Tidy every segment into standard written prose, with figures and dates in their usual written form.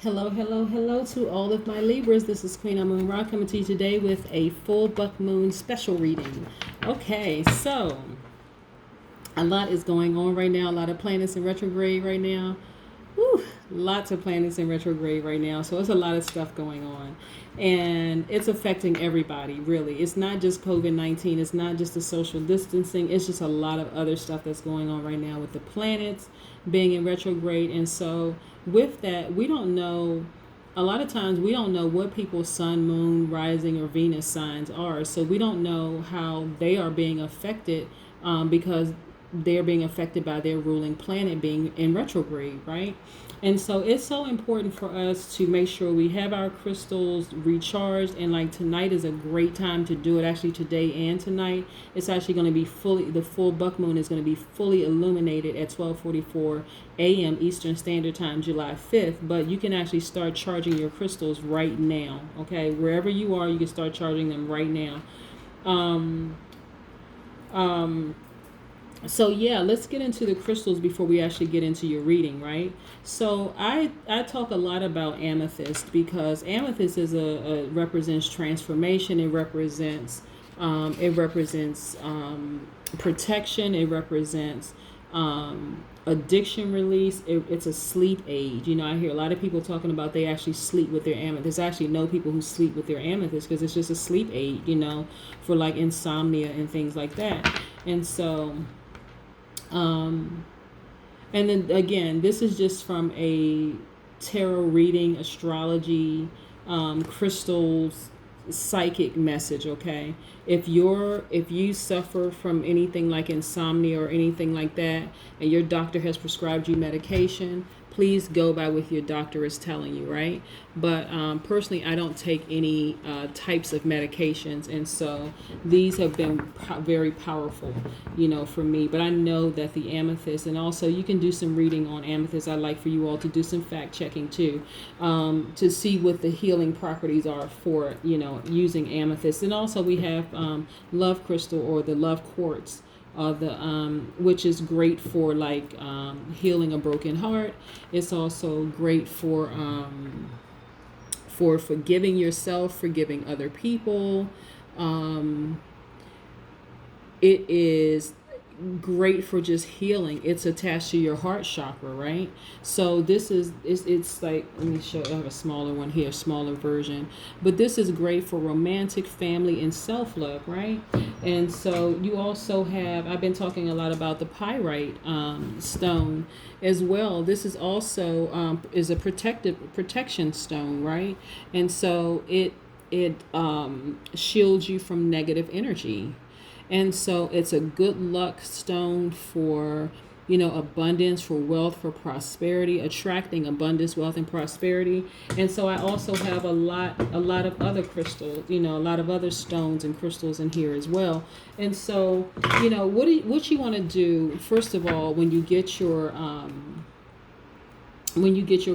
Hello, hello, hello to all of my Libras. This is Queen Amun Ra coming to you today with a full buck moon special reading. Okay, so a lot is going on right now. A lot of planets in retrograde right now. Whew, lots of planets in retrograde right now. So it's a lot of stuff going on. And it's affecting everybody, really. It's not just COVID-19. It's not just the social distancing. It's just a lot of other stuff that's going on right now with the planets being in retrograde. And so with that, we don't know. A lot of times we don't know what people's sun, moon, rising, or Venus signs are. So we don't know how they are being affected because they're being affected by their ruling planet being in retrograde, right? And so it's so important for us to make sure we have our crystals recharged. And like tonight is a great time to do it. Actually, today and tonight, it's actually going to be the full buck moon is going to be fully illuminated at 12:44 a.m. Eastern Standard Time, July 5th. But you can actually start charging your crystals right now. Okay, wherever you are, you can start charging them right now. Um, um, so yeah, let's get into the crystals before we actually get into your reading, right? So I talk a lot about amethyst because amethyst is represents transformation. It represents protection. It represents addiction release. It's a sleep aid. You know, I hear a lot of people talking about they actually sleep with their amethyst. I actually know people who sleep with their amethyst because it's just a sleep aid, you know, for like insomnia and things like that. And so um, and then again, this is just from a tarot reading, astrology, crystals, psychic message, okay? If you suffer from anything like insomnia or anything like that, and your doctor has prescribed you medication, please go by what your doctor is telling you, right? But personally, I don't take any types of medications, and so these have been very powerful, you know, for me. But I know that the amethyst, and also you can do some reading on amethyst. I'd like for you all to do some fact checking too, to see what the healing properties are for, you know, using amethyst. And also we have love crystal or the love quartz, which is great for like healing a broken heart. It's also great for forgiving yourself, forgiving other people. Um, it is great for just healing. It's attached to your heart chakra, right? So this is it's like, let me show you. I have a smaller one here, smaller version, but this is great for romantic, family, and self-love, right? And so you also have, I've been talking a lot about the pyrite stone as well. This is also is a protection stone, right? And so it shields you from negative energy. And so it's a good luck stone for, you know, abundance, for wealth, for prosperity, attracting abundance, wealth, and prosperity. And so I also have a lot of other crystals, you know, a lot of other stones and crystals in here as well. And so, you know, what you want to do, first of all, when you get your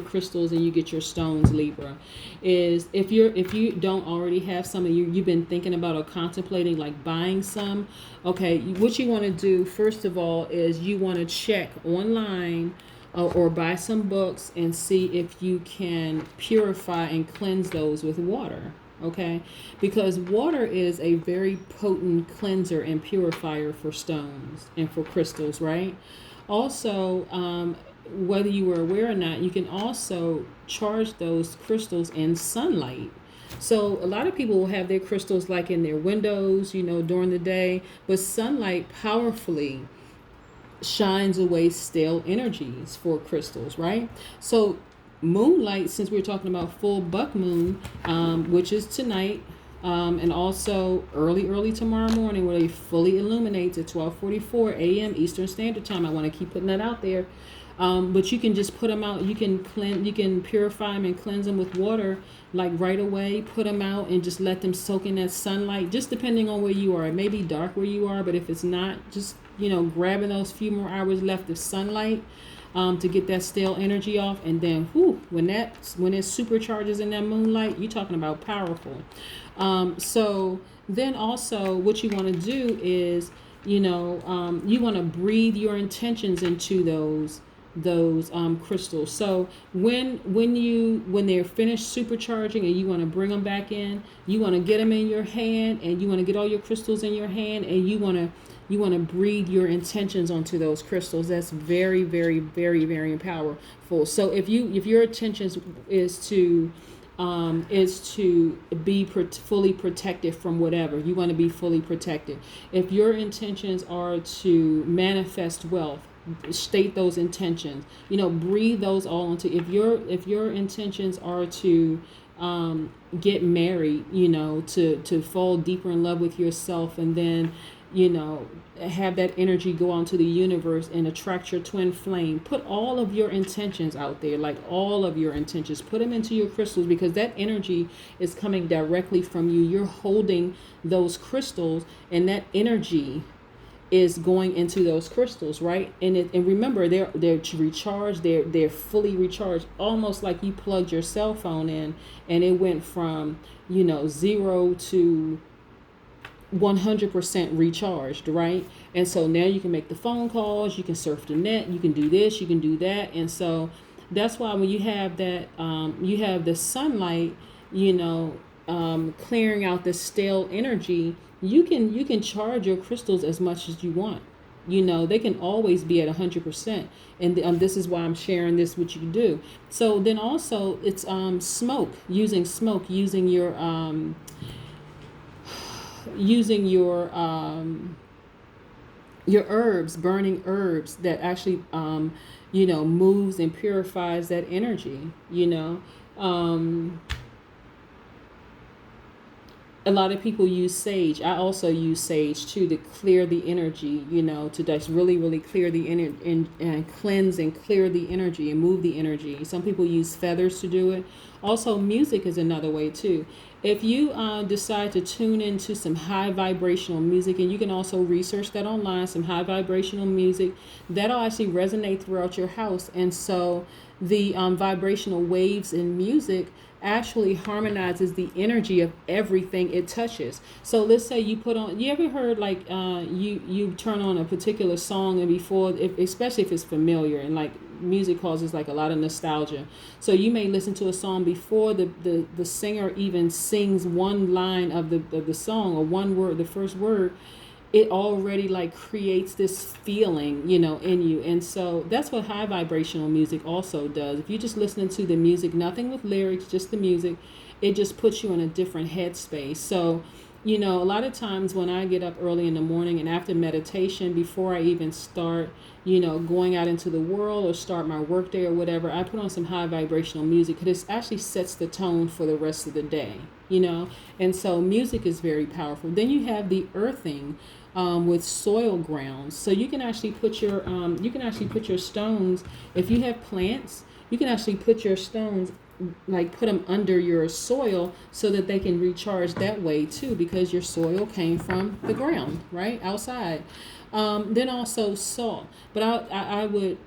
crystals and you get your stones, Libra, is if you don't already have some and you've been thinking about or contemplating like buying some, okay, what you want to do first of all is you want to check online or buy some books and see if you can purify and cleanse those with water. Okay, because water is a very potent cleanser and purifier for stones and for crystals, right? Also, whether you were aware or not, you can also charge those crystals in sunlight. So a lot of people will have their crystals like in their windows, you know, during the day, but sunlight powerfully shines away stale energies for crystals, right? So moonlight, since we're talking about full buck moon, which is tonight, and also early tomorrow morning, where it fully illuminates at 12:44 a.m. Eastern Standard Time. I want to keep putting that out there. But you can just put them out. You can purify them and cleanse them with water, like right away. Put them out and just let them soak in that sunlight. Just depending on where you are, it may be dark where you are, but if it's not, just, you know, grabbing those few more hours left of sunlight to get that stale energy off, and then when it supercharges in that moonlight, you're talking about powerful. So then also what you want to do is, you know, you want to breathe your intentions into those those crystals. So when they're finished supercharging and you want to bring them back in, you want to get them in your hand, and you want to get all your crystals in your hand, and you want to breathe your intentions onto those crystals. That's very, very, very, very powerful. So if your intentions is to be fully protected from whatever you want to be fully protected. If your intentions are to manifest wealth, state those intentions. Breathe those all into. If your intentions are to get married, to fall deeper in love with yourself, and then have that energy go out to the universe and attract your twin flame. Put all of your intentions out there, like all of your intentions. Put them into your crystals, because that energy is coming directly from you. You're holding those crystals, and that energy is going into those crystals, right? And remember, they're recharged. They're fully recharged, almost like you plugged your cell phone in, and it went from 0 to 100% recharged, right? And so now you can make the phone calls, you can surf the net, you can do this, you can do that. And so that's why when you have that, you have the sunlight, clearing out the stale energy, you can charge your crystals as much as you want. They can always be at 100%. And this is why I'm sharing this, what you can do. So then also it's smoke, using your herbs, burning herbs that actually moves and purifies that energy. A lot of people use sage. I also use sage too, to clear the energy, to just really, really clear the energy and cleanse and clear the energy and move the energy. Some people use feathers to do it. Also, music is another way too. If you decide to tune into some high vibrational music, and you can also research that online, some high vibrational music, that'll actually resonate throughout your house. And so the vibrational waves in music actually harmonizes the energy of everything it touches. So let's say you ever heard like you turn on a particular song, and especially if it's familiar, and like music causes like a lot of nostalgia. So you may listen to a song before the singer even sings one line of the song, or one word, the first word. It already like creates this feeling, in you. And so that's what high vibrational music also does. If you're just listening to the music, nothing with lyrics, just the music, it just puts you in a different headspace. So, a lot of times when I get up early in the morning and after meditation, before I even start, going out into the world or start my work day or whatever, I put on some high vibrational music, because it actually sets the tone for the rest of the day, And so music is very powerful. Then you have the earthing with soil grounds. So you can actually put your stones, if you have plants, you can actually put your stones, like put them under your soil, so that they can recharge that way too, because your soil came from the ground, right, outside. Then also salt. But I would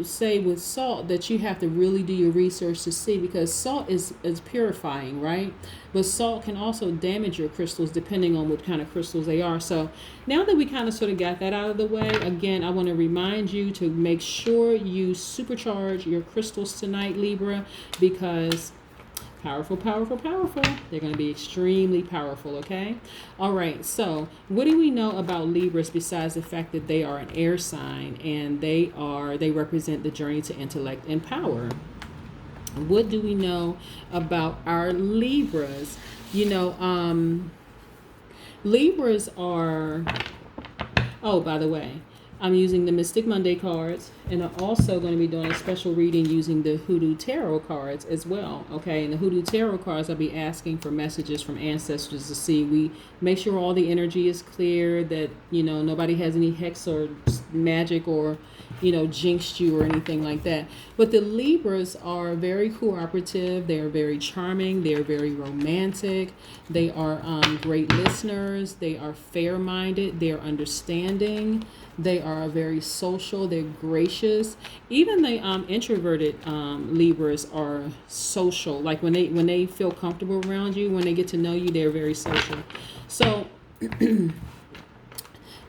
say with salt that you have to really do your research to see, because salt is purifying, right? But salt can also damage your crystals depending on what kind of crystals they are. So now that we kind of sort of got that out of the way, again, I want to remind you to make sure you supercharge your crystals tonight, Libra, because powerful, powerful, powerful. They're going to be extremely powerful, okay? All right, so what do we know about Libras besides the fact that they are an air sign, and they represent the journey to intellect and power? What do we know about our Libras? Libras are, oh, by the way, I'm using the Mystic Monday cards, and I'm also going to be doing a special reading using the Hoodoo Tarot cards as well. Okay, in the Hoodoo Tarot cards, I'll be asking for messages from ancestors to see, we make sure all the energy is clear, that, nobody has any hex or magic or, jinxed you or anything like that. But the Libras are very cooperative. They are very charming. They are very romantic. They are great listeners. They are fair-minded. They are understanding. They are very social. They're gracious. Even the introverted Libras are social. Like when they feel comfortable around you, when they get to know you, they're very social. So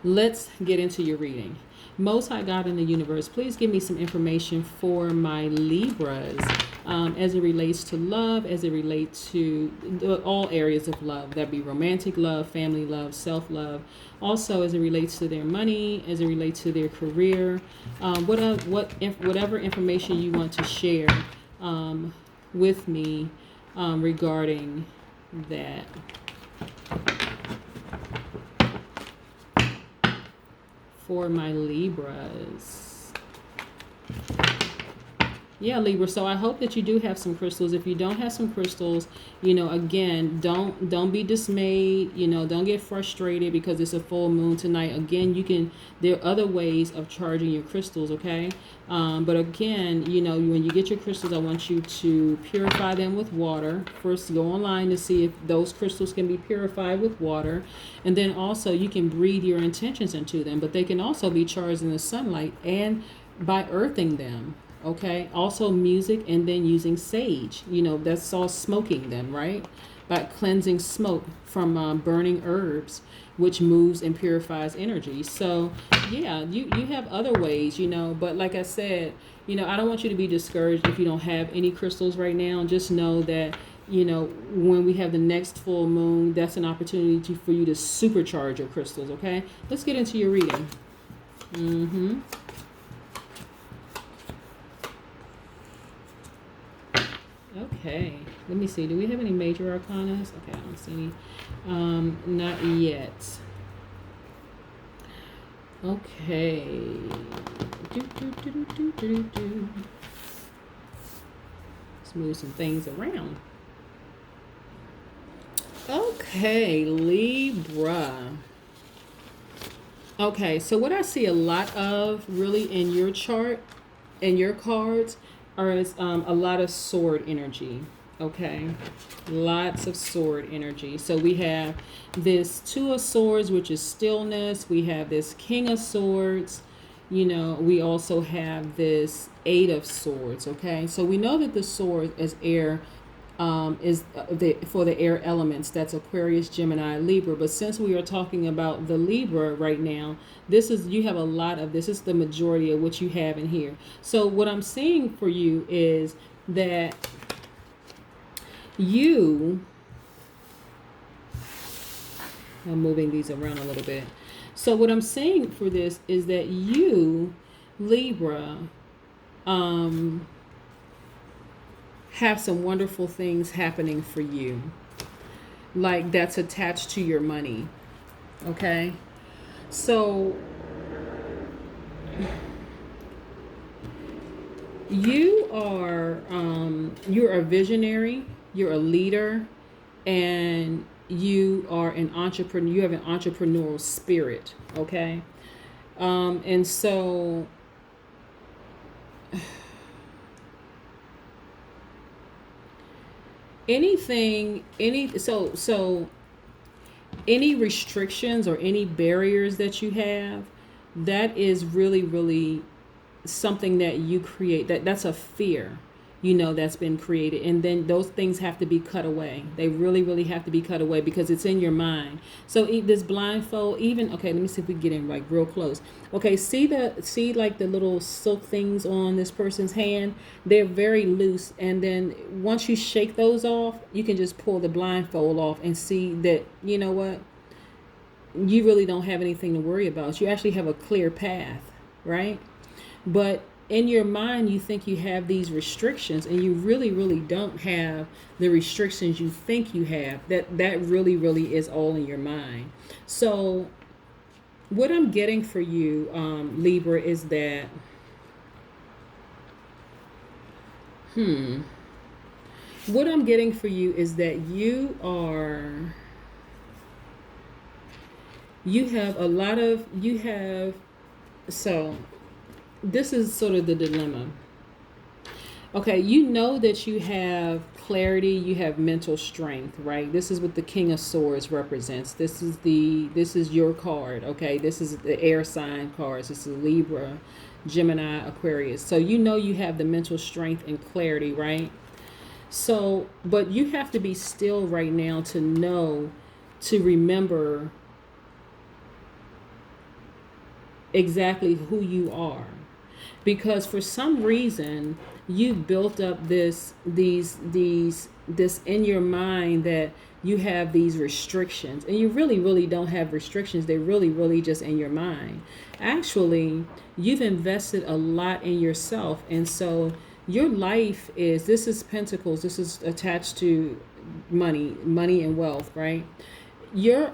let's get into your reading. Most High God in the universe, please give me some information for my Libras, as it relates to love, as it relates to all areas of love. That'd be romantic love, family love, self-love. Also, as it relates to their money, as it relates to their career, whatever information you want to share with me regarding that. For my Libras. Yeah, Libra. So I hope that you do have some crystals. If you don't have some crystals, again, don't be dismayed. Don't get frustrated because it's a full moon tonight. Again, there are other ways of charging your crystals, okay? But again, when you get your crystals, I want you to purify them with water. First, go online to see if those crystals can be purified with water. And then also you can breathe your intentions into them, but they can also be charged in the sunlight and by earthing them. Okay, also music, and then using sage, that's all smoking them, right? By cleansing smoke from burning herbs, which moves and purifies energy. So yeah, you have other ways, but like I said, I don't want you to be discouraged if you don't have any crystals right now. Just know that when we have the next full moon, that's an opportunity for you to supercharge your crystals. Okay, let's get into your reading. Okay, let me see. Do we have any major arcanas? Okay, I don't see any. Not yet. Okay. Let's move some things around. Okay, Libra. Okay, so what I see a lot of really in your chart and your cards is a lot of sword energy. Okay, lots of sword energy. So we have this Two of Swords, which is stillness. We have this King of Swords. We also have this Eight of Swords. Okay, so we know that the sword is air, is for the air elements. That's Aquarius, Gemini, Libra. But since we are talking about the Libra right now, you have a lot of this. Is the majority of what you have in here. So what I'm seeing for you is that I'm moving these around a little bit. So what I'm saying for this is that you, Libra, have some wonderful things happening for you, like that's attached to your money. Okay, so you're a visionary, you're a leader, and you are an entrepreneur. You have an entrepreneurial spirit. Okay, and so any restrictions or any barriers that you have, that is really, really something that you create. That's a fear, that's been created. And then those things have to be cut away. They really, really have to be cut away because it's in your mind. So this blindfold, even, okay, let me see if we get in like real close. Okay, see like the little silk things on this person's hand? They're very loose. And then once you shake those off, you can just pull the blindfold off and see that, you know what? You really don't have anything to worry about. You actually have a clear path, right? But in your mind, you think you have these restrictions, and you really, really don't have the restrictions you think you have. That really, really is all in your mind. So what I'm getting for you, Libra, is that, what I'm getting for you is that you have, so this is sort of the dilemma. Okay, you know that you have clarity, you have mental strength, right? This is what the King of Swords represents. This is your card, okay? This is the air sign cards. This is Libra, Gemini, Aquarius. So you know you have the mental strength and clarity, right? So, but you have to be still right now to remember exactly who you are, because for some reason you built up this in your mind that you have these restrictions, and you really don't have restrictions. They're really just in your mind. Actually, you've invested a lot in yourself, and so your life is, this is pentacles, this is attached to money and wealth, right? Your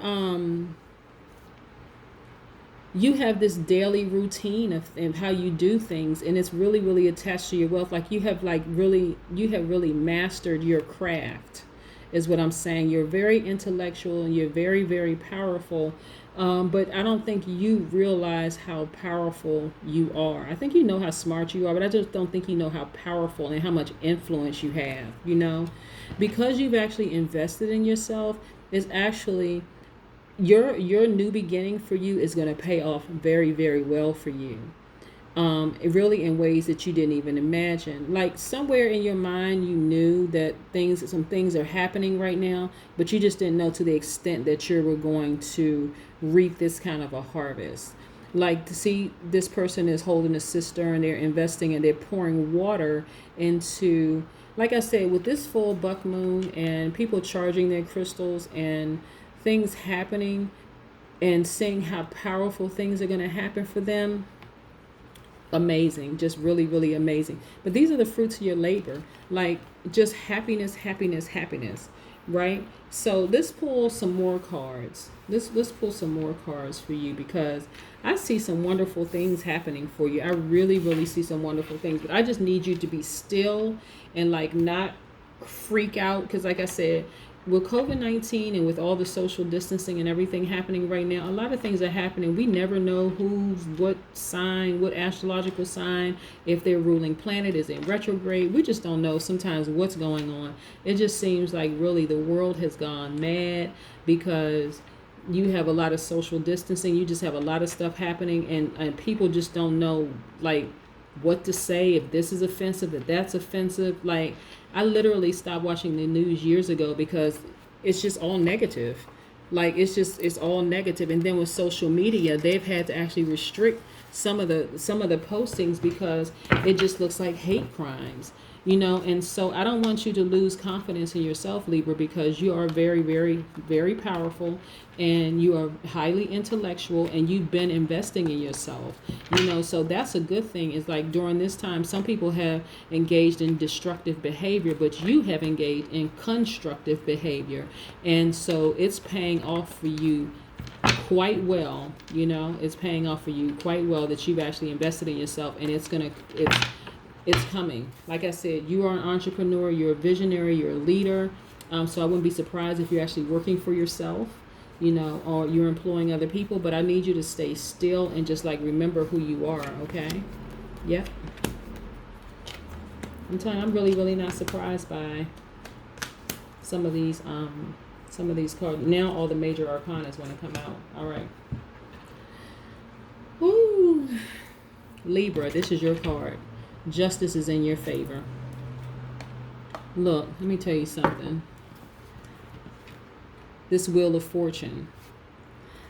you have this daily routine of how you do things, and it's really attached to your wealth. Like you have really mastered your craft, is what I'm saying. You're very intellectual and you're very powerful, but I don't think you realize how powerful you are. I think you know how smart you are, but I just don't think you know how powerful and how much influence you have, because you've actually invested in yourself. Is actually your new beginning for you is going to pay off very well for you, really in ways that you didn't even imagine. Like somewhere in your mind you knew that some things are happening right now, but you just didn't know to the extent that you were going to reap this kind of a harvest. Like, to see this person is holding a cistern, they're investing and they're pouring water into, like I said, with this full buck moon and people charging their crystals and things happening, and seeing how powerful things are going to happen for them. Amazing, just really amazing. But these are the fruits of your labor, like just happiness, right? So let's pull some more cards. Let's pull some more cards for you, because I see some wonderful things happening for you. I really see some wonderful things, but I just need you to be still and like not freak out, because like I said, with COVID-19 and with all the social distancing and everything happening right now, a lot of things are happening. We never know what sign, what astrological sign, if their ruling planet is in retrograde. We just don't know sometimes what's going on. It just seems like really the world has gone mad, because you have a lot of social distancing. You just have a lot of stuff happening, and people just don't know like what to say, if this is offensive, if that's offensive. Like, I literally stopped watching the news years ago because it's just all negative. Like, it's all negative. And then with social media, they've had to actually restrict some of the postings, because it just looks like hate crimes. And so I don't want you to lose confidence in yourself, Libra, because you are very powerful, and you are highly intellectual, and you've been investing in yourself. So that's a good thing. Is like during this time, some people have engaged in destructive behavior, but you have engaged in constructive behavior. And so it's paying off for you quite well. It's paying off for you quite well that you've actually invested in yourself, and it's coming. Like I said, you are an entrepreneur, you're a visionary, you're a leader. So I wouldn't be surprised if you're actually working for yourself, or you're employing other people. But I need you to stay still and just like remember who you are, okay? Yep. I'm telling you, I'm really not surprised by some of these cards. Now all the major arcana is going to come out. All right. Woo. Libra, this is your card. Justice is in your favor. Look, let me tell you something. This Wheel of Fortune.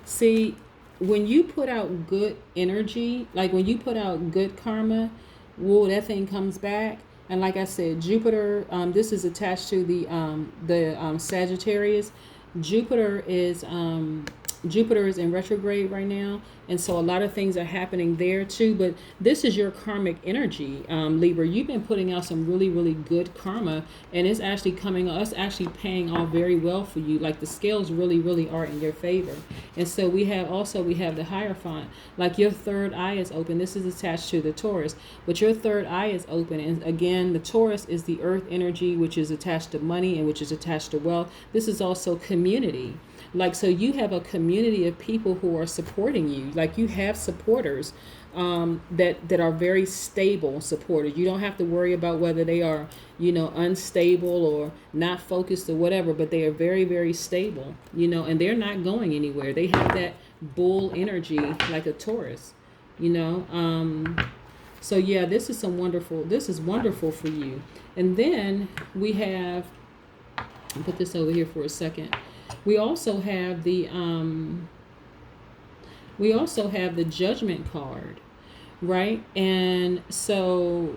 See, when you put out good energy, like when you put out good karma, whoa, that thing comes back. And like I said, Jupiter, this is attached to the Sagittarius. Jupiter is in retrograde right now, and so a lot of things are happening there too. But this is your karmic energy, Libra. You've been putting out some really good karma, and it's actually actually paying off very well for you. Like the scales really are in your favor. And so we have the Hierophant. Like your third eye is open. This is attached to the Taurus, but your third eye is open. And again, the Taurus is the earth energy, which is attached to money and which is attached to wealth. This is also community. Like, so you have a community of people who are supporting you. Like, you have supporters that are very stable supporters. You don't have to worry about whether they are, unstable or not focused or whatever, but they are very stable, and they're not going anywhere. They have that bull energy like a Taurus, So yeah, this is wonderful for you. And then we have, I'll put this over here for a second. We also have the We also have the Judgment card, right? And so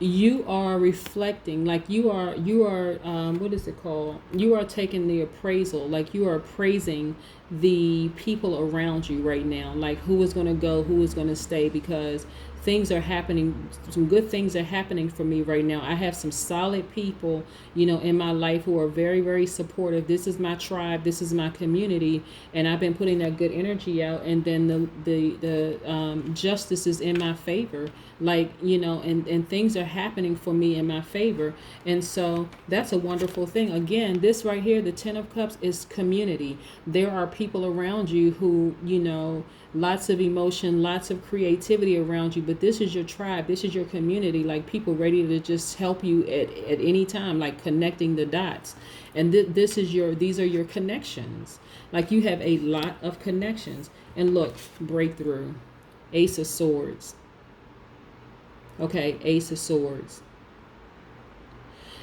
you are reflecting, like you are what is it called, you are taking the appraisal, like you are appraising the people around you right now, like who is going to go, who is going to stay, because things are happening, some good things are happening for me right now. I have some solid people, in my life who are very, very supportive. This is my tribe, this is my community, and I've been putting that good energy out, and then the justice is in my favor, like, and things are happening for me in my favor. And so that's a wonderful thing. Again, this right here, the 10 of Cups, is community. There are people around you who, lots of emotion, lots of creativity around you, but this is your tribe, this is your community, like people ready to just help you at any time, like connecting the dots. And these are your connections. Like you have a lot of connections. And look, breakthrough, Ace of Swords. Okay, Ace of Swords.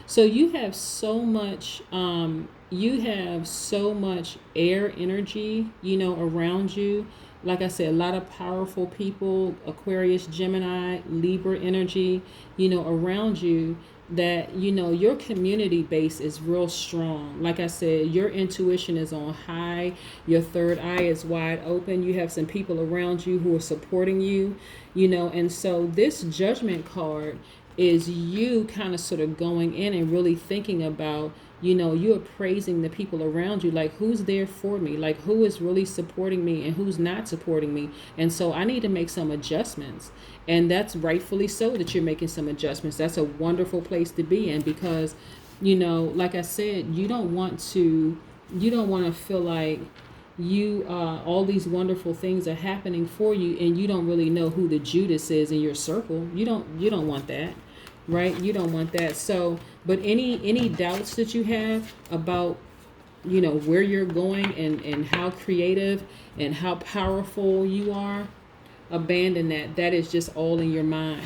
So you have so much air energy, around you. Like I said, a lot of powerful people, Aquarius, Gemini, Libra energy, around you, that, your community base is real strong. Like I said, your intuition is on high. Your third eye is wide open. You have some people around you who are supporting you, and so this Judgment card is you kind of sort of going in and really thinking about, you're appraising the people around you, like who's there for me, like who is really supporting me and who's not supporting me. And so I need to make some adjustments. And that's rightfully so that you're making some adjustments. That's a wonderful place to be in, because, like I said, you don't want to feel like all these wonderful things are happening for you and you don't really know who the Judas is in your circle. You don't want that. Right? You don't want that. So, but any doubts that you have about, where you're going and how creative and how powerful you are, abandon that. That is just all in your mind.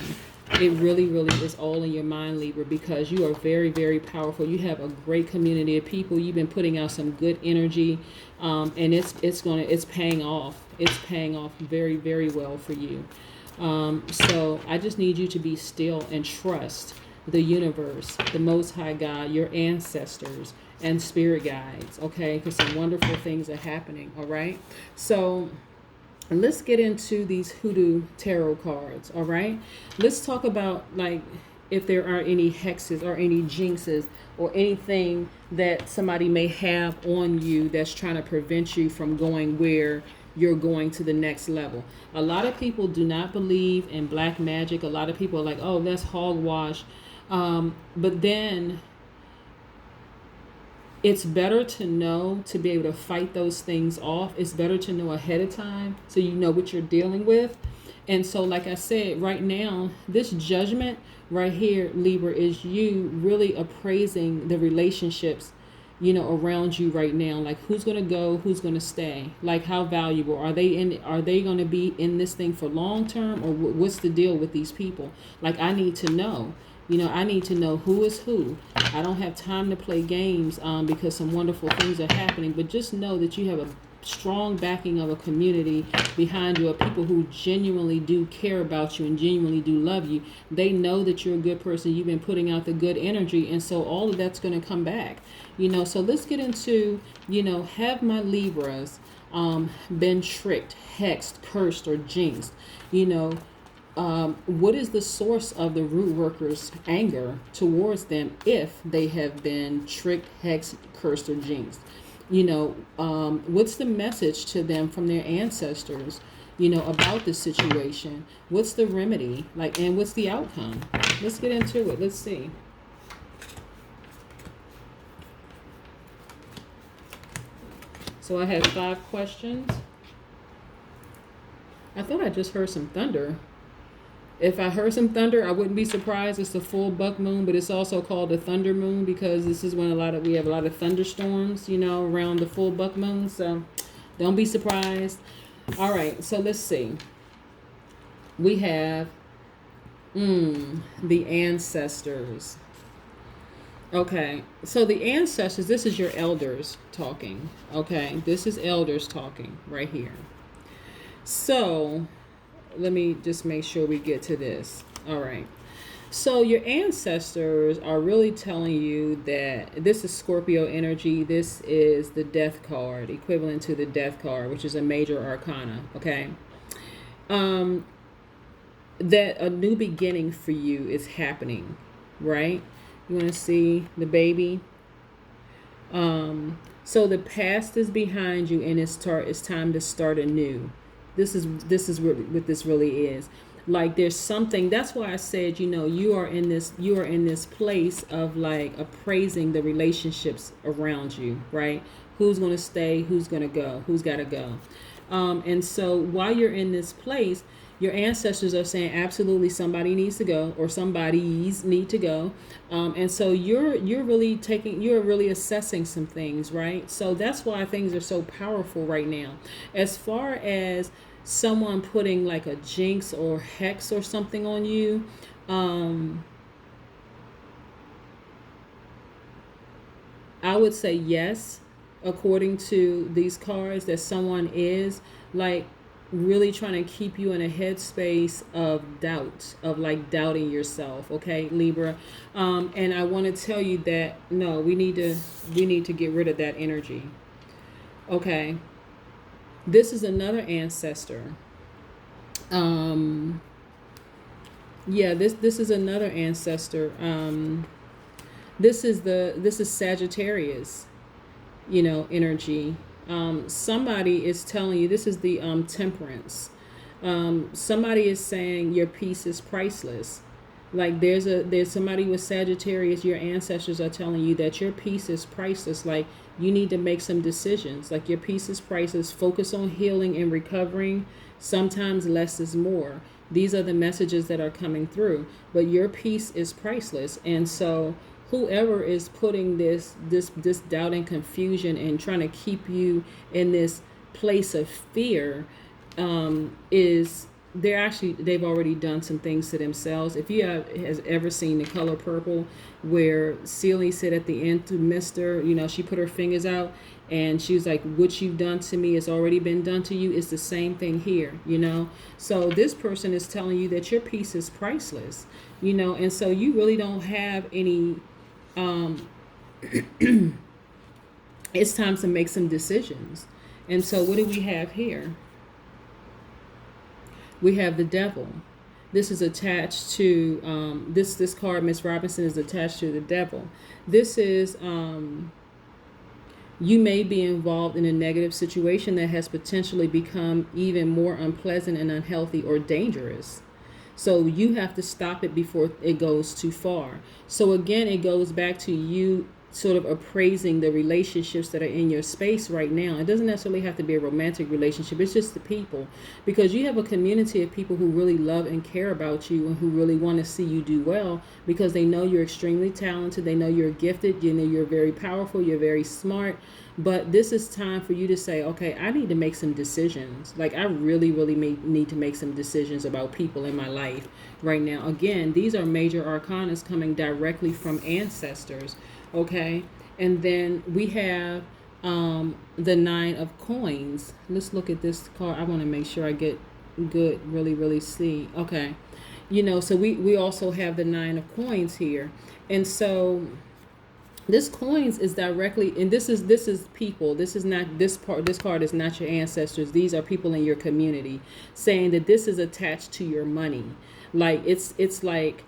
It really, really is all in your mind, Libra, because you are very, very powerful. You have a great community of people. You've been putting out some good energy, and it's paying off. It's paying off very, very well for you. So I just need you to be still and trust the universe, the Most High God, your ancestors, and spirit guides, okay? Because some wonderful things are happening, all right? So let's get into these Hoodoo Tarot cards, all right? Let's talk about, like, if there are any hexes or any jinxes or anything that somebody may have on you that's trying to prevent you from going where you're going to the next level. A lot of people do not believe in black magic. A lot of people are like, oh, that's hogwash. But then it's better to know, to be able to fight those things off. It's better to know ahead of time so you know what you're dealing with. And so, like I said, right now, this Judgment right here, Libra, is you really appraising the relationships, around you right now. Like who's going to go, who's going to stay, like how valuable are they going to be in this thing for long term, or what's the deal with these people? Like I need to know. I need to know who is who. I don't have time to play games because some wonderful things are happening. But just know that you have a strong backing of a community behind you, of people who genuinely do care about you and genuinely do love you. They know that you're a good person. You've been putting out the good energy. And so all of that's going to come back. So let's get into, have my Libras been tricked, hexed, cursed, or jinxed? What is the source of the root workers' anger towards them if they have been tricked, hexed, cursed, or jinxed? What's the message to them from their ancestors, about the situation? What's the remedy, and what's the outcome? Let's get into it. Let's see. So I had 5 questions. I thought I just heard some thunder. If I heard some thunder, I wouldn't be surprised. It's the full buck moon, but it's also called the thunder moon because this is when we have a lot of thunderstorms, around the full buck moon. So don't be surprised. All right, so let's see. We have the ancestors. Okay, so the ancestors, this is your elders talking. Okay, this is elders talking right here. So let me just make sure we get to this. All right. So your ancestors are really telling you that this is Scorpio energy. This is the death card, equivalent to the death card, which is a major arcana. Okay. Um, that a new beginning for you is happening, right? You want to see the baby. So the past is behind you, and it's time to start anew. This is what this really is. Like there's something. That's why I said, you are in this place of like appraising the relationships around you, right? Who's gonna stay? Who's gonna go? Who's gotta go? And so while you're in this place, your ancestors are saying absolutely somebody needs to go, or somebody's need to go. And so you're really assessing some things, right? So that's why things are so powerful right now. As far as someone putting like a jinx or hex or something on you, I would say yes, according to these cards, that someone is like really trying to keep you in a headspace of doubt, of like doubting yourself. Okay, Libra. And I want to tell you that no, we need to get rid of that energy. Okay, this is another ancestor. Um, yeah, this is another ancestor. This is Sagittarius, energy. Somebody is telling you, this is the temperance. Somebody is saying your peace is priceless. Like there's somebody with Sagittarius. Your ancestors are telling you that your peace is priceless. Like you need to make some decisions. Like your peace is priceless. Focus on healing and recovering. Sometimes less is more. These are the messages that are coming through. But your peace is priceless, and so whoever is putting this doubt and confusion and trying to keep you in this place of fear, is they've already done some things to themselves. If you has ever seen The Color Purple, where Celie said at the end to Mister, she put her fingers out and she was like, what you've done to me has already been done to you. It's the same thing here. So this person is telling you that your peace is priceless, and so you really don't have any. It's time to make some decisions. And so what do we have here? We have the devil. This is attached to this card. Miss Robinson is attached to the devil. This is you may be involved in a negative situation that has potentially become even more unpleasant and unhealthy or dangerous. So you have to stop it before it goes too far. So again, it goes back to you sort of appraising the relationships that are in your space right now. It doesn't necessarily have to be a romantic relationship. It's just the people, because you have a community of people who really love and care about you and who really want to see you do well, because they know you're extremely talented. They know you're gifted. You're very powerful. You're very smart. But this is time for you to say, okay, I need to make some decisions. Like I really, really need to make some decisions about people in my life right now. Again, these are major arcanas coming directly from ancestors. Okay, and then we have the Nine of Coins. Let's look at this card. I want to make sure I get good, really, really see. Okay, so we also have the Nine of Coins here, and so this coins is directly, and this is people. This is not this part. This card is not your ancestors. These are people in your community saying that this is attached to your money. Like it's like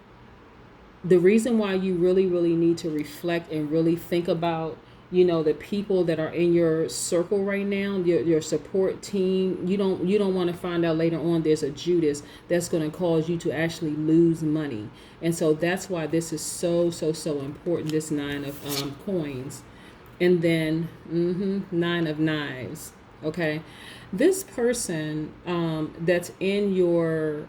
the reason why you really, really need to reflect and really think about, the people that are in your circle right now, your support team. You don't want to find out later on there's a Judas that's going to cause you to actually lose money. And so that's why this is so, so, so important, this Nine of Coins. And then Nine of Knives. Okay. This person that's in your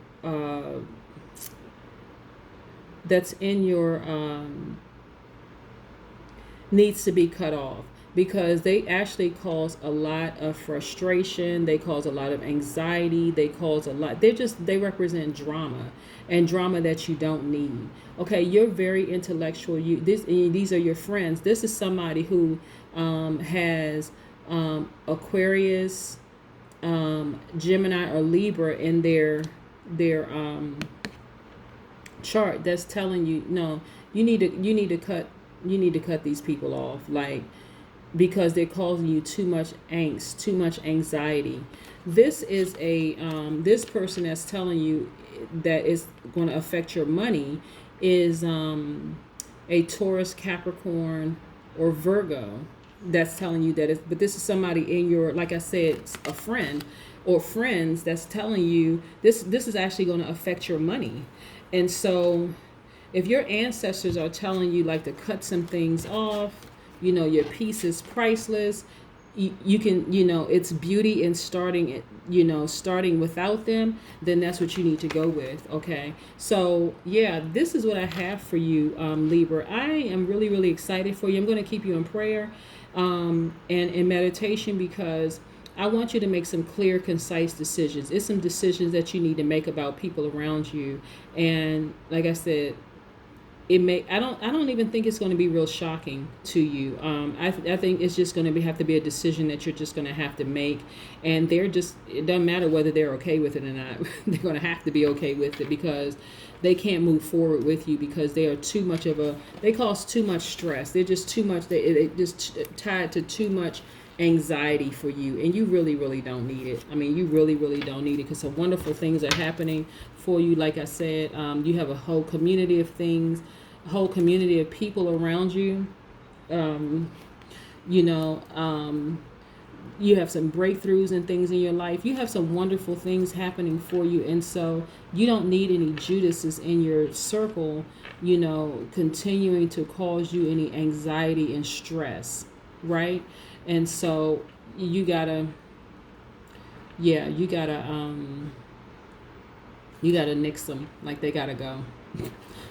needs to be cut off. because they actually cause a lot of frustration. They cause a lot of anxiety. They cause a lot. They represent drama, and drama that you don't need. Okay, you're very intellectual. These are your friends. This is somebody who has Aquarius, Gemini, or Libra in their chart. That's telling you, no, you need to cut these people off, like, because they're causing you too much angst, too much anxiety. This is this person that's telling you that is going to affect your money is a Taurus, Capricorn, or Virgo. That's telling you that but this is somebody in your, like I said, a friend or friends that's telling you this is actually going to affect your money. And so if your ancestors are telling you, like, to cut some things off, your piece is priceless, you can, it's beauty in starting it, starting without them, then that's what you need to go with. Okay. So yeah, this is what I have for you, Libra. I am really, really excited for you. I'm going to keep you in prayer, and in meditation, because I want you to make some clear, concise decisions. It's some decisions that you need to make about people around you. And like I said, I don't even think it's going to be real shocking to you. I think it's just going to have to be a decision that you're just going to have to make, and it doesn't matter whether they're okay with it or not. They're going to have to be okay with it, because they can't move forward with you, because they are too much they cause too much stress. They're just too much. They just tied to too much anxiety for you, and you really, really don't need it. I mean, you really, really don't need it, because some wonderful things are happening for you. Like I said, you have a whole community of things, a whole community of people around you. You have some breakthroughs and things in your life. You have some wonderful things happening for you, and so you don't need any Judases in your circle, continuing to cause you any anxiety and stress, right? And so you gotta nix them. Like, they gotta go.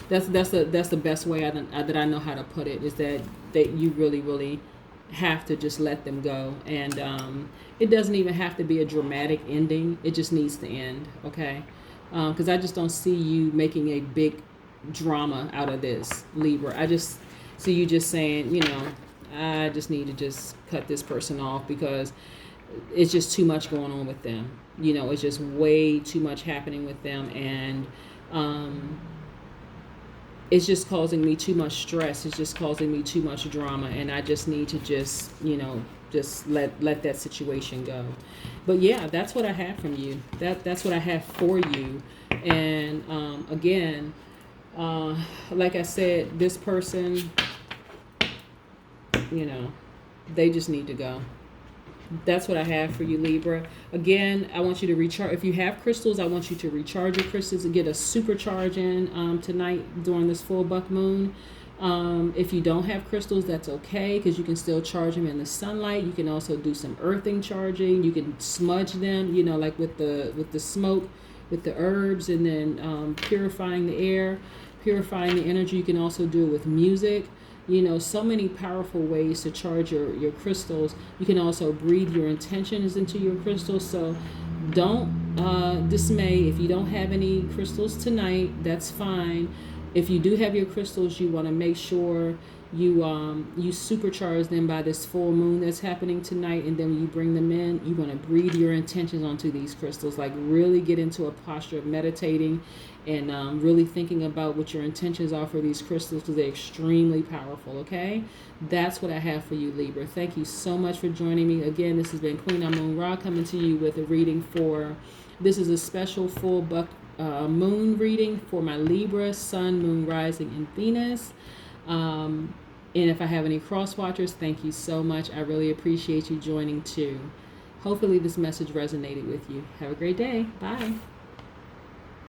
That's the best way that I know how to put it, is that you really, really have to just let them go. And it doesn't even have to be a dramatic ending. It just needs to end. Okay. Because I just don't see you making a big drama out of this, Libra. I just see you just saying, I just need to just cut this person off, because it's just too much going on with them. It's just way too much happening with them, and it's just causing me too much stress. It's just causing me too much drama, and I just need to just let that situation go. But yeah, that's what I have from you. That's what I have for you. And again, like I said, this person, they just need to go. That's what I have for you, Libra. Again, I want you to recharge. If you have crystals, I want you to recharge your crystals and get a supercharge in tonight during this full buck moon. If you don't have crystals, that's okay, because you can still charge them in the sunlight. You can also do some earthing charging. You can smudge them, like with the smoke, with the herbs, and then purifying the air, purifying the energy. You can also do it with music. So many powerful ways to charge your crystals. You can also breathe your intentions into your crystals. So don't dismay if you don't have any crystals tonight. That's fine. If you do have your crystals, you want to make sure you supercharge them by this full moon that's happening tonight, and then when you bring them in, you want to breathe your intentions onto these crystals. Like, really get into a posture of meditating and really thinking about what your intentions are for these crystals, because they're extremely powerful. Okay, that's what I have for you, Libra. Thank you so much for joining me. Again, this has been Queen Amun Ra coming to you with a reading for. This is a special full buck moon reading for my Libra, Sun, Moon, Rising, and Venus. And if I have any cross watchers, thank you so much. I really appreciate you joining too. Hopefully this message resonated with you. Have a great day. Bye.